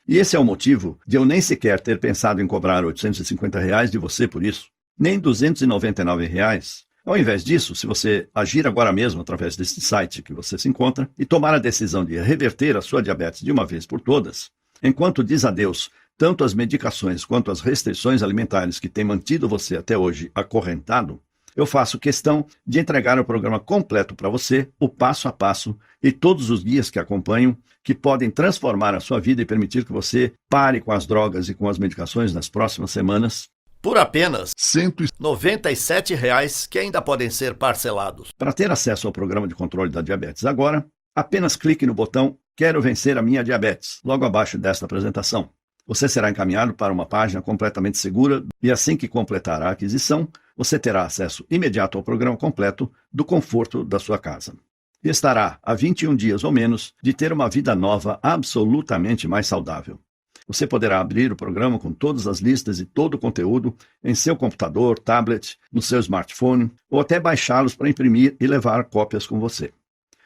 E esse é o motivo de eu nem sequer ter pensado em cobrar R$850 de você por isso, nem R$299. Ao invés disso, se você agir agora mesmo através desse site que você se encontra e tomar a decisão de reverter a sua diabetes de uma vez por todas, enquanto diz adeus tanto às medicações quanto às restrições alimentares que têm mantido você até hoje acorrentado, eu faço questão de entregar o programa completo para você, o passo a passo e todos os guias que acompanham, que podem transformar a sua vida e permitir que você pare com as drogas e com as medicações nas próximas semanas, por apenas R$197 que ainda podem ser parcelados. Para ter acesso ao programa de controle da diabetes agora, apenas clique no botão Quero vencer a minha diabetes, logo abaixo desta apresentação. Você será encaminhado para uma página completamente segura e assim que completar a aquisição, você terá acesso imediato ao programa completo do conforto da sua casa. E estará a 21 dias ou menos de ter uma vida nova absolutamente mais saudável. Você poderá abrir o programa com todas as listas e todo o conteúdo em seu computador, tablet, no seu smartphone, ou até baixá-los para imprimir e levar cópias com você.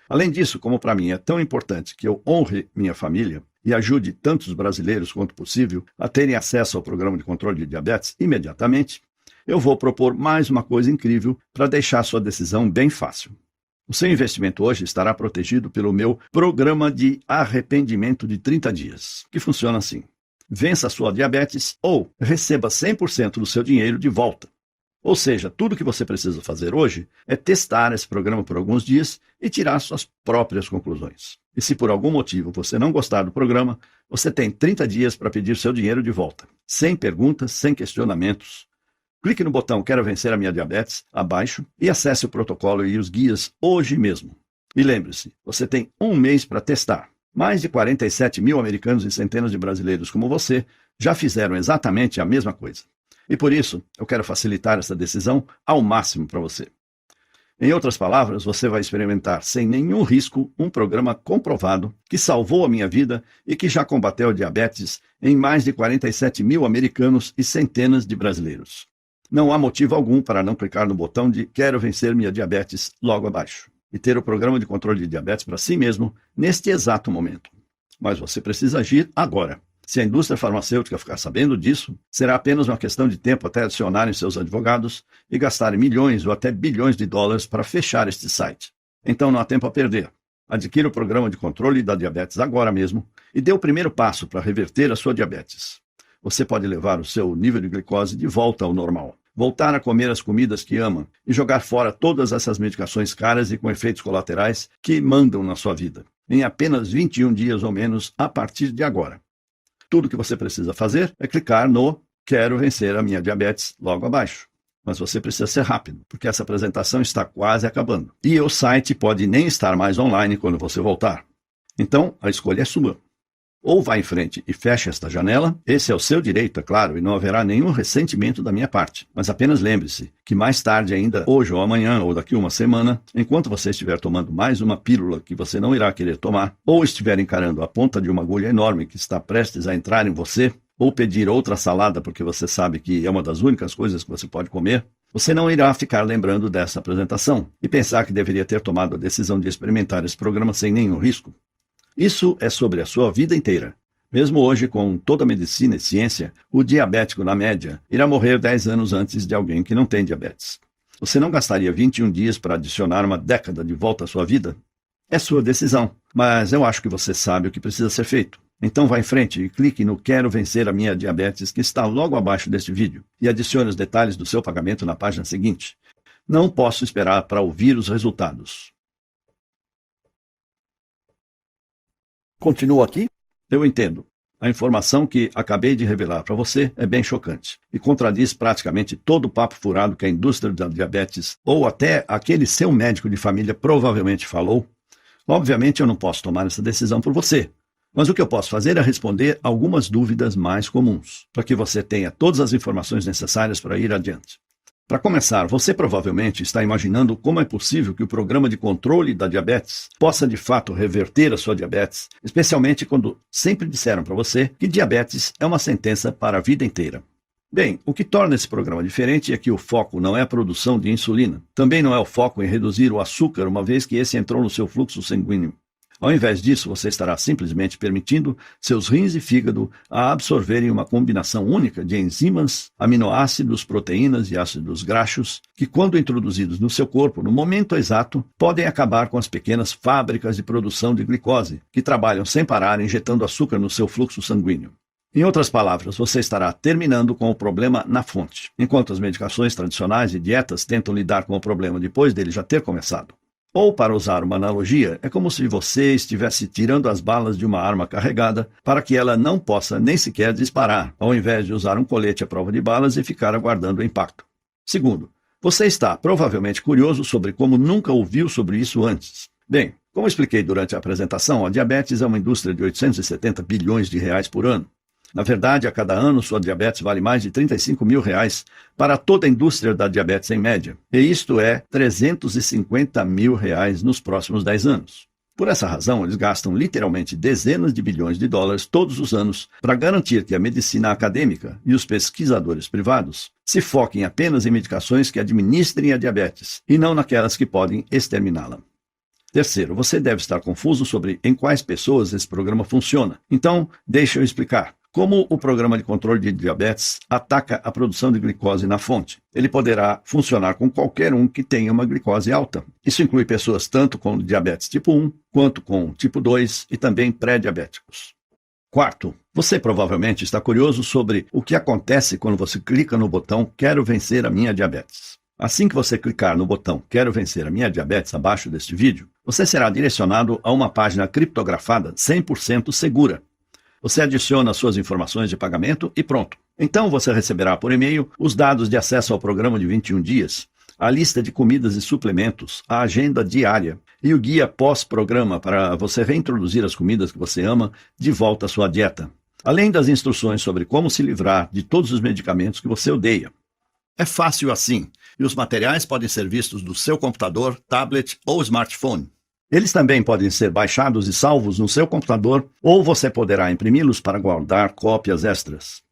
Além disso, como para mim é tão importante que eu honre minha família e ajude tantos brasileiros quanto possível a terem acesso ao programa de controle de diabetes imediatamente, eu vou propor mais uma coisa incrível para deixar sua decisão bem fácil. O seu investimento hoje estará protegido pelo meu programa de arrependimento de 30 dias, que funciona assim. Vença a sua diabetes ou receba 100% do seu dinheiro de volta. Ou seja, tudo o que você precisa fazer hoje é testar esse programa por alguns dias e tirar suas próprias conclusões. E se por algum motivo você não gostar do programa, você tem 30 dias para pedir seu dinheiro de volta. Sem perguntas, sem questionamentos. Clique no botão Quero Vencer a Minha Diabetes, abaixo, e acesse o protocolo e os guias hoje mesmo. E lembre-se, você tem um mês para testar. Mais de 47 mil americanos e centenas de brasileiros como você já fizeram exatamente a mesma coisa. E por isso, eu quero facilitar essa decisão ao máximo para você. Em outras palavras, você vai experimentar sem nenhum risco um programa comprovado que salvou a minha vida e que já combateu a diabetes em mais de 47 mil americanos e centenas de brasileiros. Não há motivo algum para não clicar no botão de Quero Vencer Minha Diabetes logo abaixo e ter o programa de controle de diabetes para si mesmo neste exato momento. Mas você precisa agir agora. Se a indústria farmacêutica ficar sabendo disso, será apenas uma questão de tempo até adicionarem seus advogados e gastarem milhões ou até bilhões de dólares para fechar este site. Então não há tempo a perder. Adquira o programa de controle da diabetes agora mesmo e dê o primeiro passo para reverter a sua diabetes. Você pode levar o seu nível de glicose de volta ao normal, voltar a comer as comidas que ama e jogar fora todas essas medicações caras e com efeitos colaterais que mandam na sua vida, em apenas 21 dias ou menos a partir de agora. Tudo que você precisa fazer é clicar no Quero Vencer a Minha Diabetes logo abaixo. Mas você precisa ser rápido, porque essa apresentação está quase acabando. E o site pode nem estar mais online quando você voltar. Então, a escolha é sua. Ou vá em frente e feche esta janela, esse é o seu direito, é claro, e não haverá nenhum ressentimento da minha parte. Mas apenas lembre-se que mais tarde ainda, hoje ou amanhã, ou daqui uma semana, enquanto você estiver tomando mais uma pílula que você não irá querer tomar, ou estiver encarando a ponta de uma agulha enorme que está prestes a entrar em você, ou pedir outra salada porque você sabe que é uma das únicas coisas que você pode comer, você não irá ficar lembrando dessa apresentação e pensar que deveria ter tomado a decisão de experimentar esse programa sem nenhum risco. Isso é sobre a sua vida inteira. Mesmo hoje, com toda a medicina e ciência, o diabético, na média, irá morrer 10 anos antes de alguém que não tem diabetes. Você não gastaria 21 dias para adicionar uma década de volta à sua vida? É sua decisão, mas eu acho que você sabe o que precisa ser feito. Então vá em frente e clique no Quero Vencer a Minha Diabetes, que está logo abaixo deste vídeo, e adicione os detalhes do seu pagamento na página seguinte. Não posso esperar para ouvir os resultados. Continua aqui? Eu entendo. A informação que acabei de revelar para você é bem chocante e contradiz praticamente todo o papo furado que a indústria da diabetes ou até aquele seu médico de família provavelmente falou. Obviamente eu não posso tomar essa decisão por você, mas o que eu posso fazer é responder algumas dúvidas mais comuns, para que você tenha todas as informações necessárias para ir adiante. Para começar, você provavelmente está imaginando como é possível que o programa de controle da diabetes possa de fato reverter a sua diabetes, especialmente quando sempre disseram para você que diabetes é uma sentença para a vida inteira. Bem, o que torna esse programa diferente é que o foco não é a produção de insulina. Também não é o foco em reduzir o açúcar, uma vez que esse entrou no seu fluxo sanguíneo. Ao invés disso, você estará simplesmente permitindo seus rins e fígado a absorverem uma combinação única de enzimas, aminoácidos, proteínas e ácidos graxos, que, quando introduzidos no seu corpo no momento exato, podem acabar com as pequenas fábricas de produção de glicose, que trabalham sem parar injetando açúcar no seu fluxo sanguíneo. Em outras palavras, você estará terminando com o problema na fonte, enquanto as medicações tradicionais e dietas tentam lidar com o problema depois dele já ter começado. Ou, para usar uma analogia, é como se você estivesse tirando as balas de uma arma carregada para que ela não possa nem sequer disparar, ao invés de usar um colete à prova de balas e ficar aguardando o impacto. Segundo, você está provavelmente curioso sobre como nunca ouviu sobre isso antes. Bem, como expliquei durante a apresentação, a diabetes é uma indústria de 870 bilhões de reais por ano. Na verdade, a cada ano, sua diabetes vale mais de R$ 35 mil para toda a indústria da diabetes em média. E isto é R$ 350 mil nos próximos 10 anos. Por essa razão, eles gastam literalmente dezenas de bilhões de dólares todos os anos para garantir que a medicina acadêmica e os pesquisadores privados se foquem apenas em medicações que administrem a diabetes e não naquelas que podem exterminá-la. Terceiro, você deve estar confuso sobre em quais pessoas esse programa funciona. Então, deixa eu explicar. Como o programa de controle de diabetes ataca a produção de glicose na fonte? Ele poderá funcionar com qualquer um que tenha uma glicose alta. Isso inclui pessoas tanto com diabetes tipo 1, quanto com tipo 2 e também pré-diabéticos. Quarto, você provavelmente está curioso sobre o que acontece quando você clica no botão Quero vencer a minha diabetes. Assim que você clicar no botão Quero vencer a minha diabetes abaixo deste vídeo, você será direcionado a uma página criptografada 100% segura. Você adiciona suas informações de pagamento e pronto. Então você receberá por e-mail os dados de acesso ao programa de 21 dias, a lista de comidas e suplementos, a agenda diária e o guia pós-programa para você reintroduzir as comidas que você ama de volta à sua dieta, além das instruções sobre como se livrar de todos os medicamentos que você odeia. É fácil assim, e os materiais podem ser vistos do seu computador, tablet ou smartphone. Eles também podem ser baixados e salvos no seu computador, ou você poderá imprimi-los para guardar cópias extras.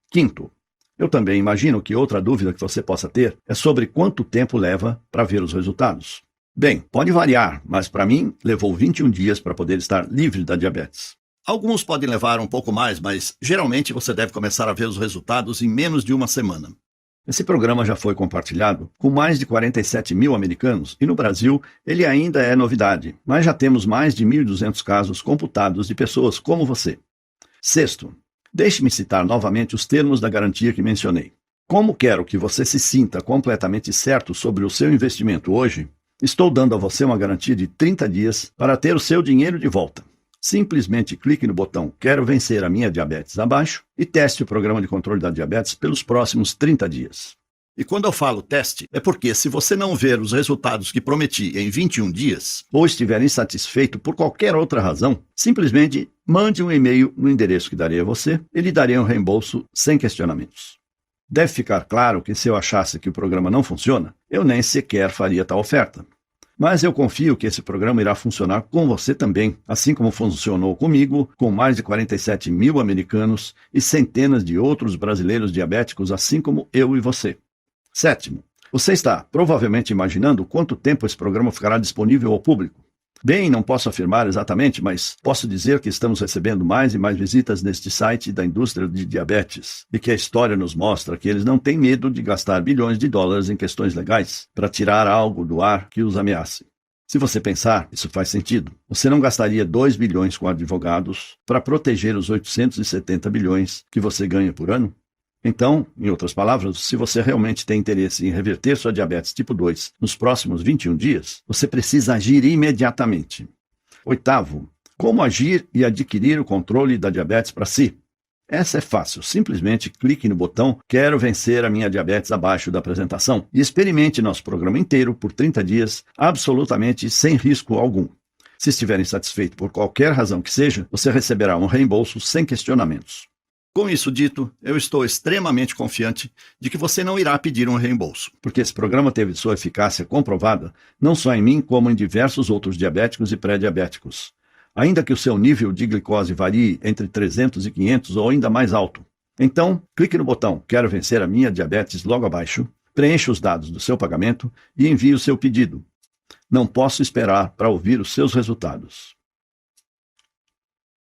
Quinto, eu também imagino que outra dúvida que você possa ter é sobre quanto tempo leva para ver os resultados. Bem, pode variar, mas para mim levou 21 dias para poder estar livre da diabetes. Alguns podem levar um pouco mais, mas geralmente você deve começar a ver os resultados em menos de uma semana. Esse programa já foi compartilhado com mais de 47 mil americanos e no Brasil ele ainda é novidade, mas já temos mais de 1.200 casos computados de pessoas como você. Sexto, deixe-me citar novamente os termos da garantia que mencionei. Como quero que você se sinta completamente certo sobre o seu investimento hoje, estou dando a você uma garantia de 30 dias para ter o seu dinheiro de volta. Simplesmente clique no botão Quero vencer a minha diabetes abaixo e teste o programa de controle da diabetes pelos próximos 30 dias. E quando eu falo teste, é porque se você não ver os resultados que prometi em 21 dias, ou estiver insatisfeito por qualquer outra razão, simplesmente mande um e-mail no endereço que darei a você e lhe darei um reembolso sem questionamentos. Deve ficar claro que se eu achasse que o programa não funciona, eu nem sequer faria tal oferta. Mas eu confio que esse programa irá funcionar com você também, assim como funcionou comigo, com mais de 47 mil americanos e centenas de outros brasileiros diabéticos, assim como eu e você. Sétimo, você está provavelmente imaginando quanto tempo esse programa ficará disponível ao público. Bem, não posso afirmar exatamente, mas posso dizer que estamos recebendo mais e mais visitas neste site da indústria de diabetes e que a história nos mostra que eles não têm medo de gastar bilhões de dólares em questões legais para tirar algo do ar que os ameace. Se você pensar, isso faz sentido. Você não gastaria 2 bilhões com advogados para proteger os 870 bilhões que você ganha por ano? Então, em outras palavras, se você realmente tem interesse em reverter sua diabetes tipo 2 nos próximos 21 dias, você precisa agir imediatamente. Oitavo, como agir e adquirir o controle da diabetes para si? Essa é fácil, simplesmente clique no botão Quero vencer a minha diabetes abaixo da apresentação e experimente nosso programa inteiro por 30 dias, absolutamente sem risco algum. Se estiver insatisfeito por qualquer razão que seja, você receberá um reembolso sem questionamentos. Com isso dito, eu estou extremamente confiante de que você não irá pedir um reembolso, porque esse programa teve sua eficácia comprovada não só em mim, como em diversos outros diabéticos e pré-diabéticos. Ainda que o seu nível de glicose varie entre 300 e 500 ou ainda mais alto. Então, clique no botão Quero vencer a minha diabetes logo abaixo, preencha os dados do seu pagamento e envie o seu pedido. Não posso esperar para ouvir os seus resultados.